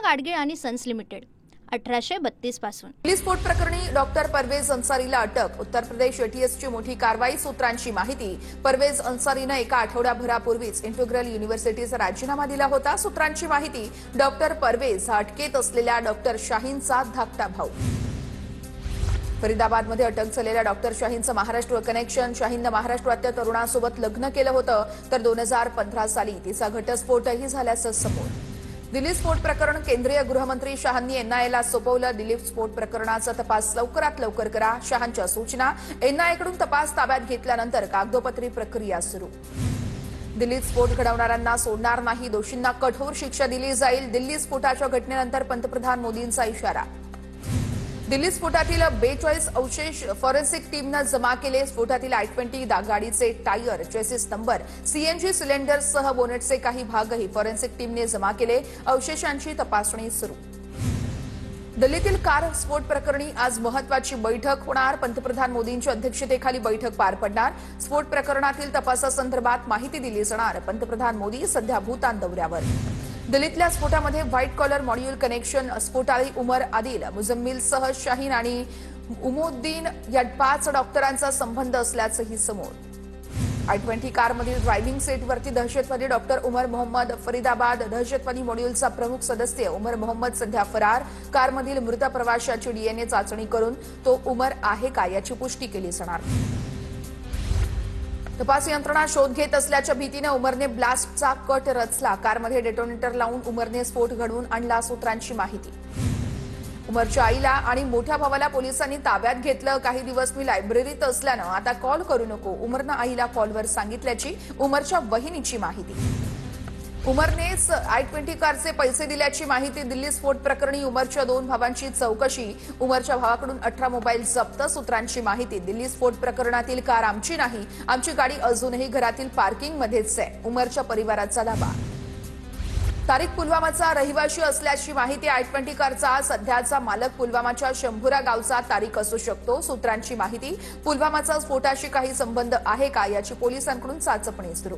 गाडगीळ आणि sons limited 1832 पासून। दिल्ली स्फोट प्रकरणी डॉक्टर परवेज अन्सारीला अटक। उत्तर प्रदेश एटीएसची मोठी कारवाई। सूत्रांची माहिती, परवेज अन्सारीनं एका आठवड्याभरापूर्वीच इंटिग्रल युनिव्हर्सिटीचा राजीनामा दिला होता। सूत्रांची माहिती, डॉक्टर परवेज हा अटकेत असलेल्या डॉक्टर शाहीनचा धाकटा भाऊ। फरीदाबादमध्ये अटक झालेल्या डॉक्टर शाहीनचं महाराष्ट्र कनेक्शन। शाहीननं महाराष्ट्रातल्या तरुणासोबत लग्न केलं होतं, तर 2015 साली तिचा घटस्फोटही झाल्याचं समोर। दिल्ली स्फोट प्रकरण केंद्रीय गृहमंत्री शहांनी एनआयएला सोपवलं। दिल्ली स्फोट प्रकरणाचा तपास लवकरात लवकर करा, शहांच्या सूचना। एनआयएकडून तपास ताब्यात घेतल्यानंतर कागदोपत्री प्रक्रिया सुरू। दिल्लीत स्फोट घडवणाऱ्यांना सोडणार नाही, दोषींना कठोर शिक्षा दिली जाईल। दिल्ली स्फोटाच्या घटनेनंतर पंतप्रधान मोदींचा इशारा। दिल्ली स्फोटातील 42 अवशेष फॉरेन्सिक टीमनं जमा केले। स्फोटातील I-20 गाडीचे टायर, चेसिस नंबर, सीएनजी सिलेंडरसह बोनेटचे काही भागही फॉरेन्सिक टीमने जमा केले। अवशेषांची तपासणी सुरू। दिल्लीतील कार स्फोट प्रकरणी आज महत्वाची बैठक होणार। पंतप्रधान मोदींच्या अध्यक्षतेखाली बैठक पार पडणार। स्फोट प्रकरणातील तपासासंदर्भात माहिती दिली जाणार। पंतप्रधान मोदी सध्या भूतान दौऱ्यावर। दिल्लीतल्या स्फोटामध्ये व्हाईट कॉलर मॉड्यूल कनेक्शन स्फोटाळी उमर आदिल, मुजम्मिलसह शाहीन आणि उमुद्दीन या 5 डॉक्टरांचा संबंध असल्याचंही समोर। I-20 कारमधील ड्रायव्हिंग सीटवरती दहशतवादी डॉक्टर उमर मोहम्मद। फरीदाबाद दहशतवादी मॉड्यूलचा प्रमुख सदस्य उमर मोहम्मद सध्या फरार। कारमधील मृत प्रवाशाची DNA चाचणी करून तो उमर आहे का याची पुष्टी केली जाणार। तपास यंत्रणा शोध घेत असल्याच्या भीतीने उमरने ब्लास्टचा कट रचला। कारमध्ये डेटोनेटर लावून उमरने स्फोट घडवून आणला। सूत्रांची माहिती, उमरच्या आईला आणि मोठ्या भावाला पोलिसांनी ताब्यात घेतलं। काही दिवस मी लायब्ररीत असल्यानं आता कॉल करू नको, उमरनं आईला कॉलवर सांगितल्याची उमरच्या वहिनीची माहिती। उमरनेच I-20 कारचे पैसे दिल्याची माहिती। दिल्ली स्फोट प्रकरणी उमरच्या 2 भावांची चौकशी। उमरच्या भावाकडून 18 मोबाईल जप्त। सूत्रांची माहिती, दिल्ली स्फोट प्रकरणातील कार आमची नाही, आमची गाडी अजूनही घरातील पार्किंगमध्येच आहे, उमरच्या परिवाराचा दावा। तारिक पुलवामाचा रहिवाशी असल्याची माहिती। I-20 कारचा सध्याचा मालक पुलवामाच्या शंभुरा गावचा तारिक असू शकतो। सूत्रांची माहिती, पुलवामाचा स्फोटाशी काही संबंध आहे का याची पोलिसांकडून चाचपणी सुरू।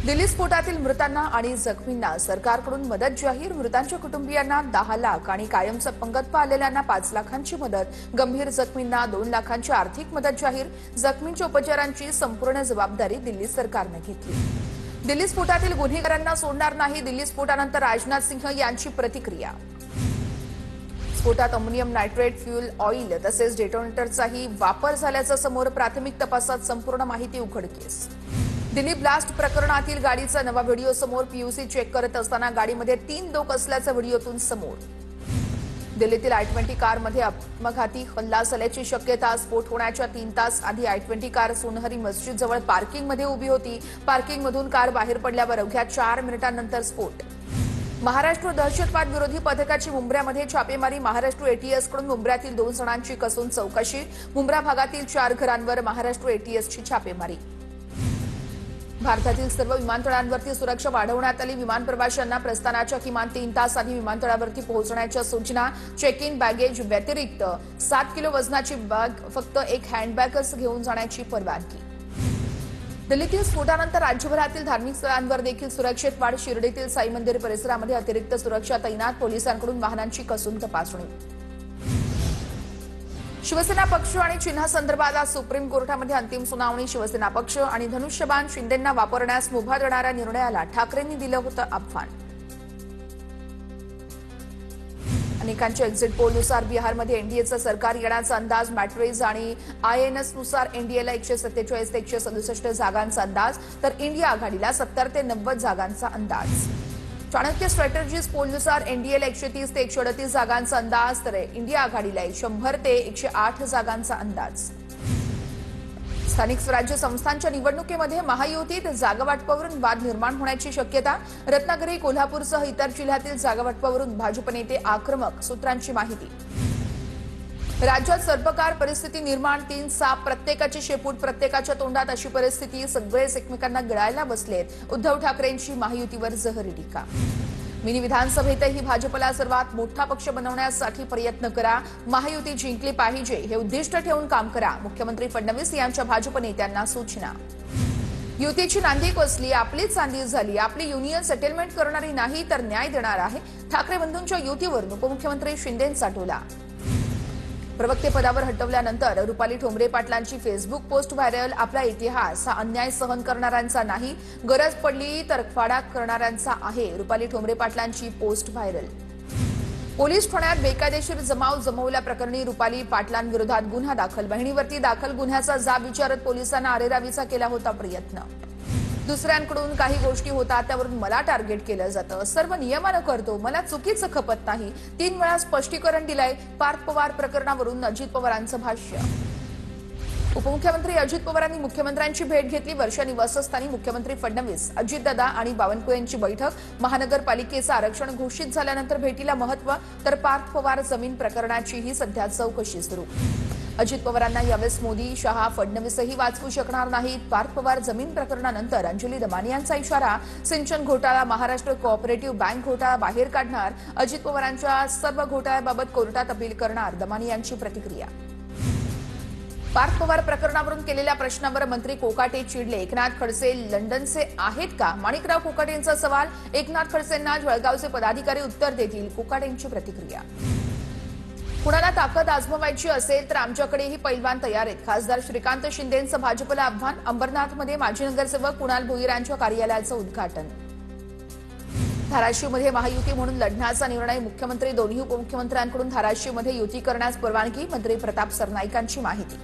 दिल्ली स्फोटातील मृतांना आणि जखमींना सरकारकडून मदत जाहीर। मृतांच्या कुटुंबियांना 10 लाख आणि कायमचा अपंगत्व आलेल्यांना 5 लाखांची मदत। गंभीर जखमींना 2 लाखांची आर्थिक मदत जाहीर। जखमींच्या उपचारांची संपूर्ण जबाबदारी दिल्ली सरकारनं घेतली। दिल्ली स्फोटातील गुन्हेगारांना सोडणार नाही, दिल्ली स्फोटानंतर राजनाथ सिंह यांची प्रतिक्रिया। स्फोटात अमोनियम नायट्रेट, फ्युएल ऑइल तसेच डेटोनेटरचाही वापर झाल्याचं समोर। प्राथमिक तपासात संपूर्ण माहिती उघडकीस। दिल्ली ब्लास्ट प्रकरणातील गाडीचा नवा व्हिडिओ समोर। पीयूसी चेक करत असताना गाडीमध्ये 3 लोक असल्याचं व्हिडिओतून समोर। दिल्लीतील I-20 कारमध्ये आत्मघाती हल्ला झाल्याची शक्यता। स्फोट होण्याच्या 3 तास आधी I-20 कार सोनहरी मस्जिदजवळ पार्किंगमध्ये उभी होती। पार्किंगमधून कार बाहेर पडल्यावर अवघ्या 4 मिनिटांनंतर स्फोट। महाराष्ट्र दहशतवाद विरोधी पथकाची मुंब्र्यामध्ये छापेमारी। महाराष्ट्र एटीएसकडून मुंब्र्यातील 2 जणांची कसून चौकशी। मुंब्रा भागातील 4 घरांवर महाराष्ट्र एटीएसची छापेमारी। भारतातील सर्व विमानतळांवरती सुरक्षा वाढवण्यात आली। विमान प्रवाशांना प्रस्थानाच्या किमान 3 तास आधी विमानतळावरती पोहोचण्याच्या सूचना। चेक इन बॅगेज व्यतिरिक्त 7 किलो वजनाची बॅग, फक्त एक हँडबॅगच घेऊन जाण्याची परवानगी। दिल्लीतील स्फोटानंतर राज्यभरातील धार्मिक स्थळांवर देखील सुरक्षेत वाढ। शिर्डीतील साई मंदिर परिसरामध्ये अतिरिक्त सुरक्षा तैनात। पोलिसांकडून वाहनांची कसून तपासणी। शिवसेना पक्ष आणि चिन्हासंदर्भात आज सुप्रीम कोर्टामध्ये अंतिम सुनावणी। शिवसेना पक्ष आणि धनुष्यबाण शिंदेंना वापरण्यास मुभा देणाऱ्या निर्णयाला ठाकरेंनी दिलं होतं आव्हान। अनेकांच्या एक्झिट पोलनुसार बिहारमध्ये एनडीएचं सरकार येण्याचा अंदाज। मॅट्रिज आणि INS नुसार एनडीएला 147 ते 167 जागांचा अंदाज, तर इंडिया आघाडीला 70 ते 90 जागांचा अंदाज। चाणक्य स्ट्रॅटेजीज पोलनुसार एनडीएला 130 ते 138 जागांचा अंदाज, तर इंडिया आघाडीला 100 ते 108 जागांचा अंदाज। स्थानिक स्वराज्य संस्थांच्या निवडणुकीमध्ये महायुतीत जागावाटपावरून वाद निर्माण होण्याची शक्यता। रत्नागिरी, कोल्हापूरसह इतर जिल्ह्यातील जागावाटपावरून भाजप नेते आक्रमक। सूत्रांची माहिती, राज्यात सर्पकार परिस्थिती निर्माण। 3 साप, प्रत्येकाची शेपूट प्रत्येकाच्या तोंडात अशी परिस्थिती। सगळेच एकमेकांना गिळायला बसलेत। उद्धव ठाकरेंची महायुतीवर जहरी टीका। मिनी विधानसभेतही भाजपला सर्वात मोठा पक्ष बनवण्यासाठी प्रयत्न करा। महायुती जिंकली पाहिजे हे उद्दिष्ट ठेवून काम करा। मुख्यमंत्री फडणवीस यांच्या भाजप नेत्यांना सूचना। युतीची नांदी कोसली, आपलीच चांदी झाली, आपली युनियन सेटलमेंट करणारी नाही तर न्याय देणार आहे. ठाकरे बंधूंच्या युतीवरून उपमुख्यमंत्री शिंदेंचा टोला. प्रवक्तेपदावर हटवल्यानंतर रुपाली ठोंबरे पाटलांची फेसबुक पोस्ट व्हायरल. आपला इतिहास हा अन्याय सहन करणाऱ्यांचा नाही, गरज पडली तर फाडा करणाऱ्यांचा आहे. रुपाली ठोंबरे पाटलांची पोस्ट व्हायरल. पोलीस ठाण्यात बेकायदेशीर जमाव जमवल्याप्रकरणी रुपाली पाटलांविरोधात गुन्हा दाखल. बहिणीवरती दाखल गुन्ह्याचा जाब विचारत पोलिसांना अरेरावीचा केला होता प्रयत्न. दुसऱ्यांकडून काही गोष्टी होतात त्यावरून मला टार्गेट केलं जातं, सर्व नियमानं करतो, मला चुकीचं खपत नाही. 3 वेळा स्पष्टीकरण दिलंय. पार्थ पवार प्रकरणावरून अजित पवारांचं भाष्य. उपमुख्यमंत्री अजित पवारांनी मुख्यमंत्र्यांची भेट घेतली. वर्षा निवासस्थानी मुख्यमंत्री फडणवीस, अजितदादा आणि बावनकुळेंची बैठक. महानगरपालिकेचं आरक्षण घोषित झाल्यानंतर भेटीला महत्व, तर पार्थ पवार जमीन प्रकरणाचीही सध्या चौकशी सुरू. अजित पवारांना यावेळेस मोदी, शहा, फडणवीसही वाचवू शकणार नाहीत. पार्थ पवार जमीन प्रकरणानंतर अंजली दमानी यांचा इशारा. सिंचन घोटाळा, महाराष्ट्र कोऑपरेटिव्ह बँक घोटाळा बाहेर काढणार. अजित पवारांच्या सर्व घोटाळ्याबाबत कोर्टात अपील करणार. दमानी यांची प्रतिक्रिया. पार्थ पवार प्रकरणावरून केलेल्या प्रश्नावर मंत्री कोकाटे चिडले. एकनाथ खडसे लंडनचे आहेत का? माणिकराव कोकाटेंचा सवाल. एकनाथ खडसेंना जळगावचे पदाधिकारी उत्तर देतील. कोकाटेंची प्रतिक्रिया. कुणाला ताकद आजमावायची असेल तर आमच्याकडेही पैलवान तयार आहेत. खासदार श्रीकांत शिंदेंचं भाजपला आव्हान. अंबरनाथमध्ये माजी नगरसेवक कुणाल भोईरांच्या कार्यालयाचं उद्घाटन. धाराशिवमध्ये महायुती म्हणून लढण्याचा निर्णय. मुख्यमंत्री दोन्ही उपमुख्यमंत्र्यांकडून धाराशिवमध्ये युती करण्यास परवानगी. मंत्री प्रताप सरनाईकांची माहिती.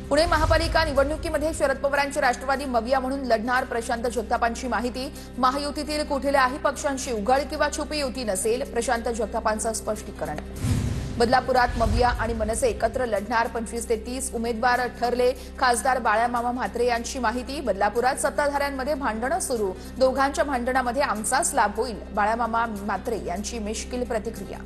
पुणे महापालिका निवडणुकीमध्ये शरद पवारांची राष्ट्रवादी मविया म्हणून लढणार. प्रशांत जगतापांची माहिती. महायुतीतील कुठल्याही पक्षांशी उघड किंवा छुपी युती नसेल. प्रशांत जगतापांचं स्पष्टीकरण. बदलापुरात मविया आणि मनसे एकत्र लढणार. 25 ते 30 उमेदवार ठरले. खासदार बाळामामा म्हात्रे यांची माहिती. बदलापुरात सत्ताधाऱ्यांमध्ये भांडणं सुरू. दोघांच्या भांडणामध्ये आमचाच लाभ होईल. बाळामामा म्हात्रे यांची मिश्किल प्रतिक्रिया.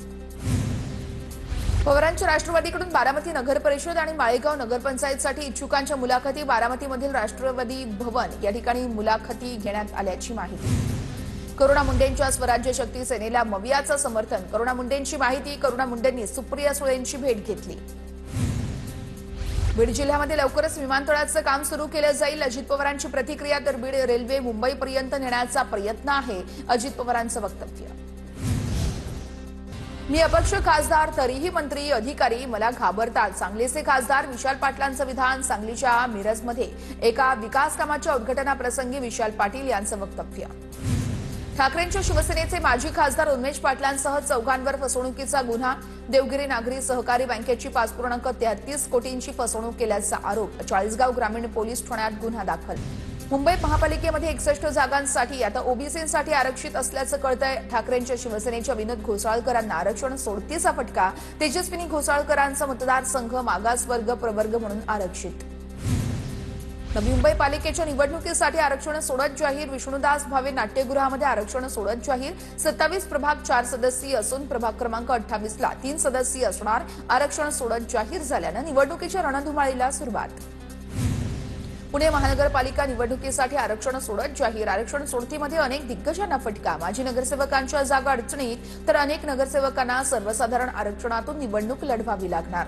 पवारांच्या राष्ट्रवादीकडून बारामती नगर परिषद आणि माळेगाव नगरपंचायतसाठी इच्छुकांच्या मुलाखती. बारामतीमधील राष्ट्रवादी भवन या ठिकाणी मुलाखती घेण्यात आल्याची माहिती. करुणा मुंडेंच्या स्वराज्य शक्ती सेनेला मवियाचं समर्थन. करुणा मुंडेंची माहिती. करुणा मुंडेंनी सुप्रिया सुळेंची भेट घेतली. बीड जिल्ह्यामध्ये लवकरच विमानतळाचं काम सुरू केलं जाईल. अजित पवारांची प्रतिक्रिया. तर बीड रेल्वे मुंबईपर्यंत नेण्याचा प्रयत्न आहे. अजित पवारांचं वक्तव्य. मी अपक्ष खासदार तरीही मंत्री अधिकारी मला घाबरतात. सांगलीचे खासदार विशाल पाटलांचं विधान. सांगलीच्या मिरजमध्ये एका विकास कामाच्या उद्घाटनाप्रसंगी विशाल पाटील यांचं वक्तव्य. ठाकरेंच्या शिवसेनेचे माजी खासदार उन्मेष पाटलांसह 4 फसवणुकीचा गुन्हा. देवगिरी नागरी सहकारी बँकेची 5.33 कोटींची फसवणूक केल्याचा आरोप. चाळीसगाव ग्रामीण पोलीस ठाण्यात गुन्हा दाखल. मुंबई महापालिकेमध्ये 61 जागांसाठी आता ओबीसींसाठी आरक्षित असल्याचं कळतंय. ठाकरेंच्या शिवसेनेच्या विनोद घोसाळकरांना आरक्षण सोडतीचा फटका. तेजस्विनी घोसाळकरांचा मतदारसंघ मागासवर्ग प्रवर्ग म्हणून आरक्षित. नवी मुंबई पालिकेच्या निवडणुकीसाठी आरक्षण सोडत जाहीर. विष्णुदास भावे नाट्यगृहामध्ये आरक्षण सोडत जाहीर. 27 प्रभाग 4 सदस्यीय असून प्रभाग क्रमांक 28ला 3 सदस्यीय असणार. आरक्षण सोडत जाहीर झाल्यानं निवडणुकीच्या रणधुमाळीला सुरुवात. पुणे महानगरपालिका निवडणुकीसाठी आरक्षण सोडत जाहीर. आरक्षण सोडतीमध्ये अनेक दिग्गजांना फटका. माजी नगरसेवकांच्या जागा अडचणीत, तर अनेक नगरसेवकांना सर्वसाधारण आरक्षणातून निवडणूक लढवावी लागणार.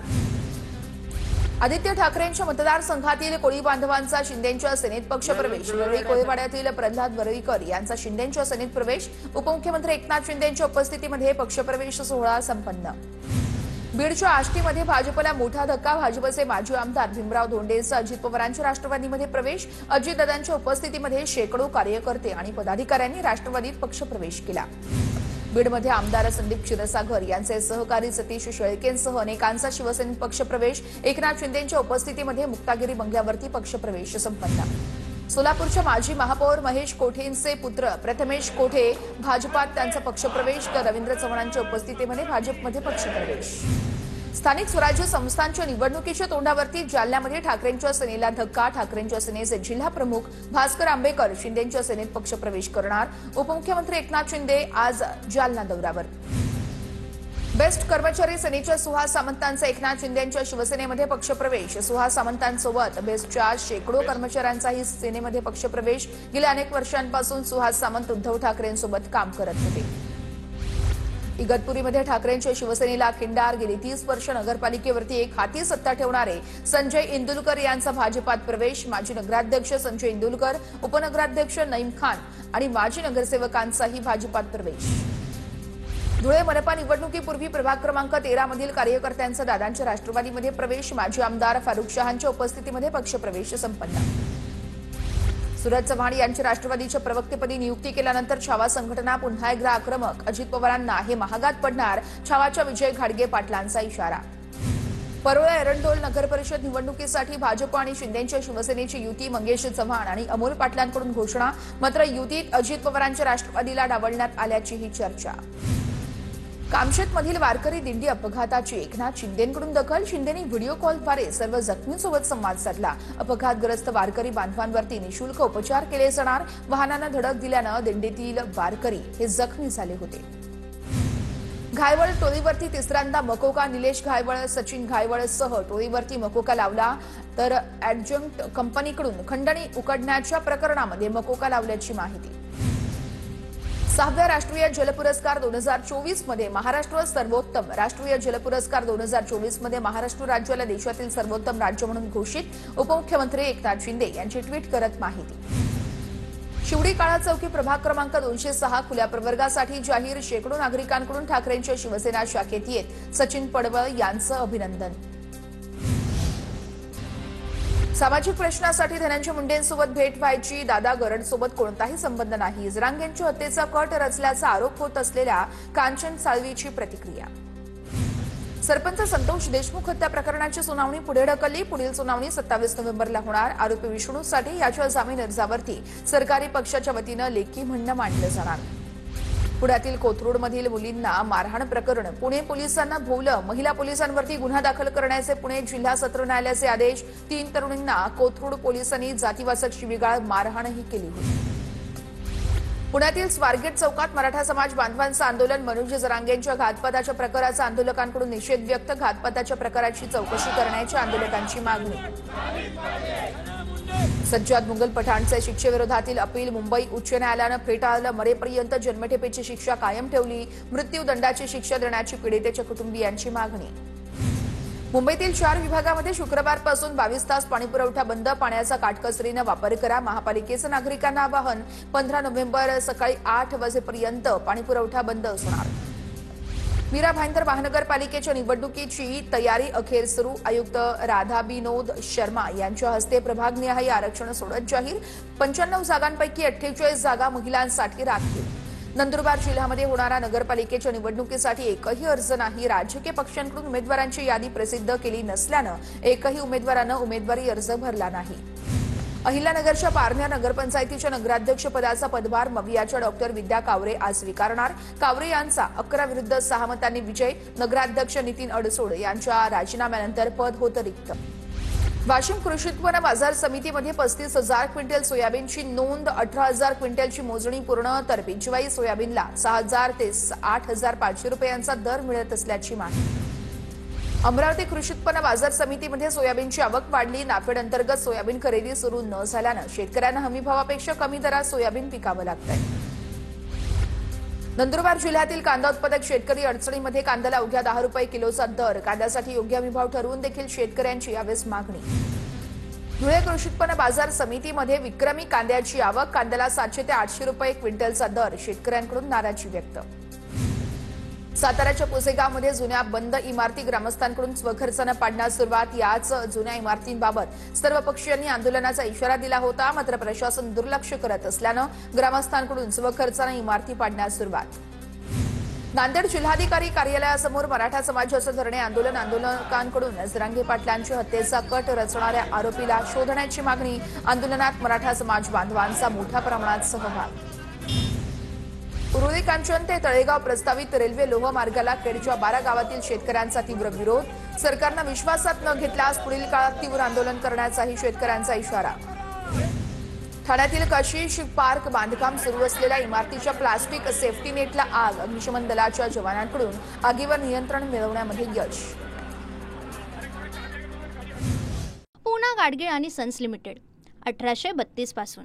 आदित्य ठाकरेंच्या मतदारसंघातील कोळी बांधवांचा शिंदेंच्या सेनेत पक्षप्रवेश. वरळी कोळीवाड्यातील प्रल्हाद वरळीकर यांचा शिंदेंच्या सेनेत प्रवेश. उपमुख्यमंत्री एकनाथ शिंदेंच्या उपस्थितीमध्ये पक्षप्रवेश सोहळा संपन्न. बीडच्या आष्टीमध्ये भाजपला मोठा धक्का. भाजपचे माजी आमदार भीमराव धोंडेंचा अजित पवारांच्या राष्ट्रवादीमध्ये प्रवेश. अजितदादांच्या उपस्थितीमध्ये शेकडो कार्यकर्ते आणि पदाधिकाऱ्यांनी राष्ट्रवादीत पक्षप्रवेश केला. बीडमध्ये आमदार संदीप क्षीरसागर यांचे सहकारी सतीश शेळकेंसह अनेकांचा शिवसेनेत पक्षप्रवेश. एकनाथ शिंदेंच्या उपस्थितीमध्ये मुक्तागिरी बंगल्यावरती पक्षप्रवेश संपन्न. सोलापूरच्या माजी महापौर महेश कोठेंचे पुत्र प्रथमेश कोठे भाजपात त्यांचा पक्षप्रवेश. तर रवींद्र चव्हाणांच्या उपस्थितीमध्ये भाजपमध्ये पक्षप्रवेश. स्थानिक स्वराज्य संस्थांच्या निवडणुकीच्या तोंडावरती जालन्यामध्ये ठाकरेंच्या सेनेला धक्का. ठाकरेंच्या सेनेचे जिल्हा प्रमुख भास्कर आंबेकर शिंदेंच्या सेनेत पक्षप्रवेश करणार. उपमुख्यमंत्री एकनाथ शिंदे आज जालना दौऱ्यावर. बेस्ट कर्मचारी सेनेच्या सुहास सामंतांचा एकनाथ शिंदेंच्या शिवसेनेमध्ये पक्षप्रवेश. सुहास सामंतांसोबत बेस्टच्या शेकडो कर्मचाऱ्यांचाही सेनेमध्ये पक्षप्रवेश. गेल्या अनेक वर्षांपासून सुहास सामंत उद्धव ठाकरेंसोबत काम करत होते. इगतपुरीमध्ये ठाकरेंच्या शिवसेनेला खिंडार. गेली 30 वर्ष नगरपालिकेवरती एक हाती सत्ता ठेवणारे संजय इंदुलकर यांचा भाजपात प्रवेश. माजी नगराध्यक्ष संजय इंदुलकर, उपनगराध्यक्ष नईम खान आणि माजी नगरसेवकांचाही भाजपात प्रवेश. धुळे मनपा निवडणुकीपूर्वी प्रभाग क्रमांक 13 मधील कार्यकर्त्यांचा दादांच्या राष्ट्रवादीमध्ये प्रवेश. माजी आमदार फारुख शहांच्या उपस्थितीमध्ये पक्षप्रवेश संपन्न. सुरज चव्हाण यांची राष्ट्रवादीच्या प्रवक्तेपदी नियुक्ती केल्यानंतर छावा संघटना पुन्हा एकदा आक्रमक. अजित पवारांना हे महागात पडणार, छावाच्या विजय घाडगे पाटलांचा इशारा. परोळा एरंडोल नगरपरिषद निवडणुकीसाठी भाजप आणि शिंदेच्या शिवसेनेची युती. मंगेश चव्हाण आणि अमोल पाटलांकडून घोषणा. मात्र युतीत अजित पवारांच्या राष्ट्रवादीला डावलण्यात आल्याचीही चर्चा. कामशेतमधील वारकरी दिंडी अपघाताची एकनाथ शिंदेंकडून दखल. शिंदेंनी व्हिडिओ कॉलद्वारे सर्व जखमींसोबत संवाद साधला. अपघातग्रस्त वारकरी बांधवांवरती निःशुल्क उपचार केले जाणार. वाहनानं धडक दिल्यानं दिंडीतील वारकरी हे जखमी झाले होते. घायवळ टोळीवरती तिसऱ्यांदा मकोका. निलेश घायवळ, सचिन घायवळसह टोळीवरती मकोका लावला. तर ऍडजंक्ट कंपनीकडून खंडणी उकडण्याच्या प्रकरणामध्ये मकोका लावल्याची माहिती. 6व्या राष्ट्रीय जल पुरस्कार 2024 मध्ये महाराष्ट्र सर्वोत्तम. राष्ट्रीय जल पुरस्कार 2024 मध्ये महाराष्ट्र राज्याला देशातील सर्वोत्तम राज्य म्हणून घोषित. उपमुख्यमंत्री एकनाथ शिंदे यांची ट्विट करत माहिती. शिवडी काळा चौकी प्रभाग क्रमांक 206 खुल्या प्रवर्गासाठी जाहीर. शेकडो नागरिकांकडून ठाकरेंच्या शिवसेना शाखेत येत सचिन पडवळ यांचं अभिनंदन. सामाजिक प्रश्नासाठी धनंजय मुंडेंसोबत भेट व्हायची. दादा गरडसोबत कोणताही संबंध नाही. जरांगेंच्या हत्येचा कट रचल्याचा आरोप होत असलेल्या कांचन साळवीची प्रतिक्रिया. सरपंच संतोष देशमुख हत्या प्रकरणाची सुनावणी पुढे ढकलली. पुढील सुनावणी 27 नोव्हेंबरला होणार. आरोपी विष्णू साठे याच्या जामीन अर्जावरती सरकारी पक्षाच्या वतीनं लेखी म्हणणं मांडलं जाणार. पुण्यातील कोथरूडमधील मुलींना मारहाण प्रकरण. पुणे पोलिसांना भोवलं. महिला पोलिसांवरती गुन्हा दाखल करण्याचे पुणे जिल्हा सत्र न्यायालयाचे आदेश. 3 तरुणींना कोथरूड पोलिसांनी जातीवाचक शिवीगाळ, मारहाणही केली होती. पुण्यातील स्वारगेट चौकात मराठा समाज बांधवांचं आंदोलन. मनोज जरांगेंच्या घातपाताच्या प्रकाराचा आंदोलकांकडून निषेध व्यक्त. घातपाताच्या प्रकाराची चौकशी करण्याची आंदोलकांची मागणी. सज्जाद मुघल पठाणचे शिक्षेविरोधातील अपील. मुंबई उच्च न्यायालयानं फेटाळलं. मरेपर्यंत जन्मठेपेची शिक्षा कायम ठेवली. मृत्यूदंडाची शिक्षा देण्याची पीडितेच्या कुटुंबियांची मागणी. मुंबईतील 4 विभागामध्ये शुक्रवारपासून 22 तास पाणीपुरवठा बंद. पाण्याचा काटकसरीनं वापर करा. महापालिकेचं नागरिकांना आवाहन. 15 नोव्हेंबर सकाळी 8 वाजेपर्यंत पाणीपुरवठा बंद असणार. मीरा भाईंदर महानगरपालिकेच्या निवडणुकीची तयारी अखेर सुरू. आयुक्त राधा विनोद शर्मा यांच्या हस्ते प्रभागनिहाय आरक्षण सोडत जाहीर. 95 जागांपैकी 48 जागा महिलांसाठी राखीव. नंदुरबार जिल्ह्यामध्ये होणाऱ्या नगरपालिकेच्या निवडणुकीसाठी एकही अर्ज नाही. राजकीय पक्षांकडून उमेदवारांची यादी प्रसिद्ध केली नसल्यानं एकही उमेदवारानं उमेदवारी अर्ज भरला नाही. अहिल्यानगरच्या पारनेर नगरपंचायतीच्या नगराध्यक्षपदाचा पदभार मवियाच्या डॉक्टर विद्या कावरे आज स्वीकारणार. कावरे यांचा 11 विरुद्ध 6 मतांनी विजय. नगराध्यक्ष नितीन अडसोड यांच्या राजीनाम्यानंतर पद होतं रिक्त. वाशिम कृषी उत्पन्न बाजार समितीमध्ये 35,000 क्विंटल सोयाबीनची नोंद. 18,000 क्विंटलची मोजणी पूर्ण. तर पिंचवाई सोयाबीनला 6,000 ते 8,500 रुपयांचा दर मिळत असल्याची माहिती. अमरावती कृषी उत्पन्न बाजार समितीमध्ये सोयाबीनची आवक वाढली. नाफेड अंतर्गत सोयाबीन खरेदी सुरू न झाल्यानं शेतकऱ्यांना हमीभावापेक्षा कमी दरात सोयाबीन पिकावं लागतंय. नंदुरबार जिल्ह्यातील कांदा उत्पादक शेतकरी अडचणीमध्ये. कांद्याला अवघ्या 10 रुपये किलोचा दर. कांद्यासाठी योग्य हमीभाव ठरवून देखील शेतकऱ्यांची यावेळेस मागणी. धुळे कृषी उत्पन्न बाजार समितीमध्ये विक्रमी कांद्याची आवक. कांद्याला 700 ते 800 रुपये क्विंटलचा दर. शेतकऱ्यांकडून नाराजी व्यक्त. साताऱ्याच्या पुसेगावमध्ये जुन्या बंद इमारती ग्रामस्थांकडून स्वखर्चानं पाडण्यास सुरुवात. याच जुन्या इमारतींबाबत सर्व पक्षीयांनी आंदोलनाचा इशारा दिला होता. मात्र प्रशासन दुर्लक्ष करत असल्यानं ग्रामस्थांकडून स्वखर्चानं इमारती पाडण्यास सुरुवात. नांदेड जिल्हाधिकारी कार्यालयासमोर मराठा समाजाचं धरणे आंदोलन. आंदोलकांकडून जरांगे पाटलांच्या हत्येचा कट रचणाऱ्या आरोपीला शोधण्याची मागणी. आंदोलनात मराठा समाज बांधवांचा मोठ्या प्रमाणात सहभाग. उरुळी कांचन ते तळेगाव प्रस्तावित रेल्वे लोहमार्गाला खेडच्या 12 गावातील शेतकऱ्यांचा तीव्र विरोध. सरकारनं विश्वासात न घेतल्यास पुढील काळात तीव्र आंदोलन करण्याचाही शेतकऱ्यांचा इशारा. ठाण्यातील कशिश पार्क बांधकाम सुरू असलेल्या इमारतीच्या प्लास्टिक सेफ्टी नेटला आग. अग्निशमन दलाच्या जवानांकडून आगीवर नियंत्रण मिळवण्यामध्ये यश. पूना गाडगीळ आणि सन्स लिमिटेड 1832 पासून